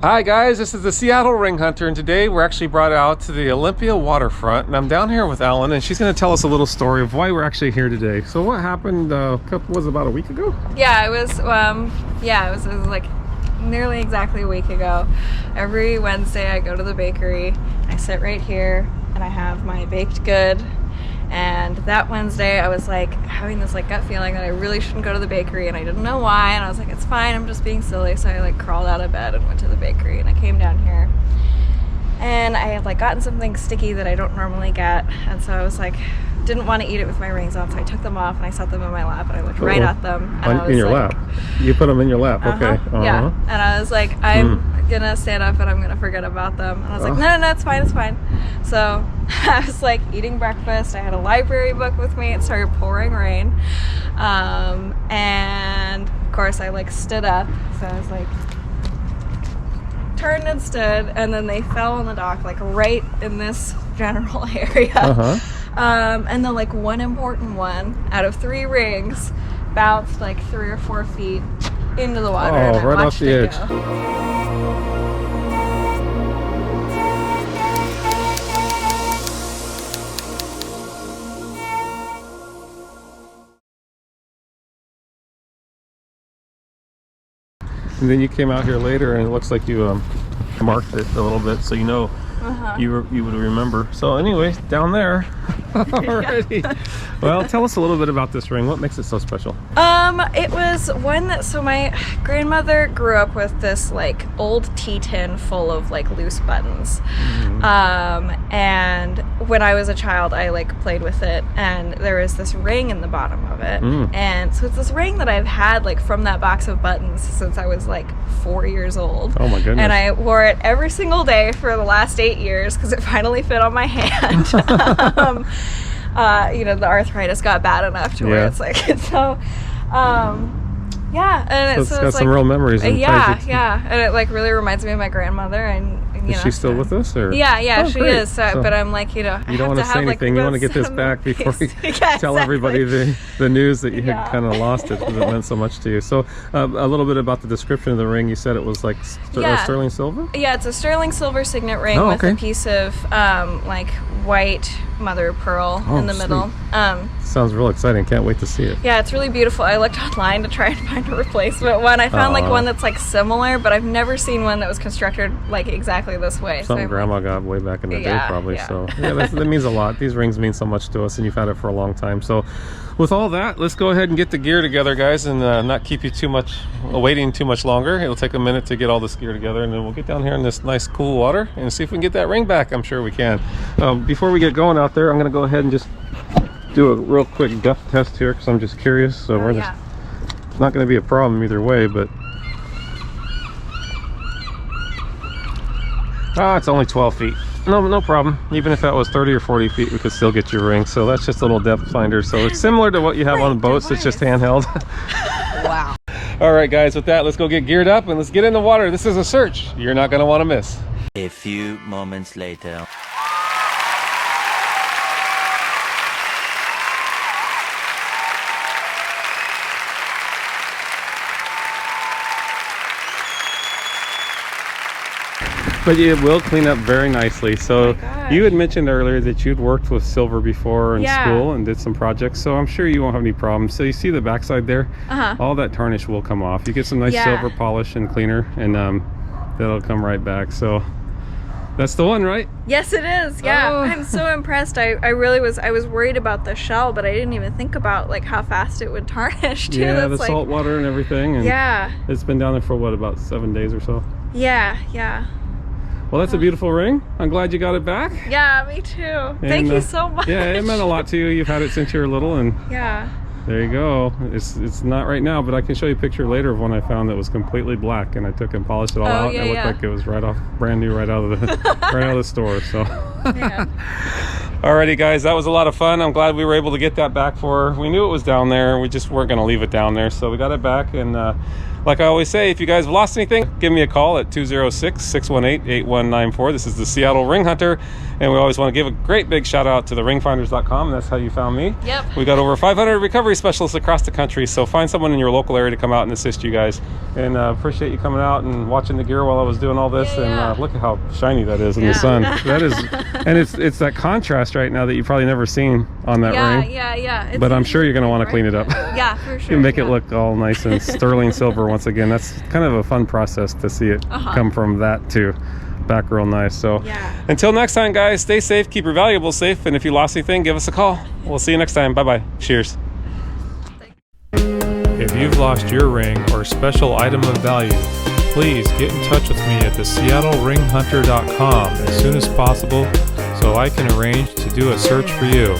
Hi guys, this is the Seattle Ring Hunter, and today we're actually brought out to the Olympia waterfront, and I'm down here with Ellen, and she's going to tell us a little story of why we're actually here today. So what happened was about a week ago? Yeah, it was like nearly exactly a week ago. Every Wednesday I go to the bakery, I sit right here, and I have my baked good. And that Wednesday I was like having this like gut feeling that I really shouldn't go to the bakery, and I didn't know why, and I was like, it's fine, I'm just being silly. So I like crawled out of bed and went to the bakery, and I came down here and I had like gotten something sticky that I don't normally get, and so I was like, didn't want to eat it with my rings on, so I took them off and I set them in my lap, and I looked right at them, and I was in your like, lap? You put them in your lap? Okay. Yeah, and I was like, I'm gonna stand up and I'm gonna forget about them, and I was like, no, it's fine. So I was like eating breakfast, I had a library book with me, it started pouring rain, and of course I like stood up, so I was like turned and stood, and then they fell on the dock like right in this general area. And then like one important one out of 3 rings bounced like 3 or 4 feet into the water. Oh, right off the edge. And then you came out here later, and it looks like you marked it a little bit, so you know you would remember. So anyway, down there already. Well, tell us a little bit about this ring. What makes it so special? It was one that, so my grandmother grew up with this like old tea tin full of like loose buttons. And when I was a child, I like played with it, and there was this ring in the bottom of it. And so it's this ring that I've had like from that box of buttons since I was like 4 years old. Oh my goodness. And I wore it every single day for the last 8 years because it finally fit on my hand. You know, the arthritis got bad enough to where it's like, it's so, yeah. And so it's got some real memories. And yeah. And it like really reminds me of my grandmother, and you is know, she still with us? Or? Yeah, oh, she great. is. So, but I'm like, you know, you don't want to say anything. You want to get this back before you tell everybody the news that you had kind of lost it because it meant so much to you. So a little bit about the description of the ring. You said it was like sterling silver? Yeah, it's a sterling silver signet ring with a piece of like white mother of pearl in the middle. Sounds real exciting. Can't wait to see it. Yeah, it's really beautiful. I looked online to try and find a replacement one. I found like one that's like similar, but I've never seen one that was constructed like exactly this way. Something Grandma got way back in the day, probably. So yeah, that means a lot. These rings mean so much to us, and you've had it for a long time. So with all that, let's go ahead and get the gear together, guys, and not keep you waiting too much longer. It'll take a minute to get all this gear together, and then we'll get down here in this nice cool water and see if we can get that ring back. I'm sure we can. Before we get going out there, I'm going to go ahead and just do a real quick depth test here because I'm just curious. So it's not going to be a problem either way, but it's only 12 feet. No problem. Even if that was 30 or 40 feet, we could still get your ring. So that's just a little depth finder. So it's similar to what you have on the boats. It's just handheld. Wow. All right, guys, with that, let's go get geared up and let's get in the water. This is a search you're not going to want to miss. A few moments later. But it will clean up very nicely. So you had mentioned earlier that you'd worked with silver before in school and did some projects, so I'm sure you won't have any problems. So you see the backside there? All that tarnish will come off. You get some nice silver polish and cleaner, and that'll come right back. So that's the one, right? Yes, it is. Yeah. I'm so impressed. I really was. I was worried about the shell, but I didn't even think about like how fast it would tarnish too. Yeah, the salt water and everything. And it's been down there for what, about 7 days or so? Yeah. Well, that's a beautiful ring. I'm glad you got it back. Yeah, me too. Thank you so much. Yeah, it meant a lot to you. You've had it since you were little, and there you go. It's not right now, but I can show you a picture later of one I found that was completely black, and I took and polished it all out, and it looked like it was brand new, right out of the store. So. Alrighty, guys, that was a lot of fun. I'm glad we were able to get that back for her. We knew it was down there. We just weren't going to leave it down there, so we got it back, and like I always say, if you guys have lost anything, give me a call at 206-618-8194. This is the Seattle Ring Hunter, and we always want to give a great big shout out to the ringfinders.com. That's how you found me. Yep. We got over 500 recovery specialists across the country, so find someone in your local area to come out and assist you guys. And appreciate you coming out and watching the gear while I was doing all this. And look at how shiny that is in the sun. That is, and it's that contrast right now that you've probably never seen on that ring. Yeah. But I'm sure you're going to want to clean it up. Yeah, for sure. You make it look all nice and sterling silver once again. That's kind of a fun process to see it come from that to back real nice. So until next time, guys, stay safe, keep your valuables safe, and if you lost anything, give us a call. We'll see you next time. Bye-bye. Cheers. If you've lost your ring or special item of value, please get in touch with me at the SeattleRingHunter.com as soon as possible so I can arrange to do a search for you.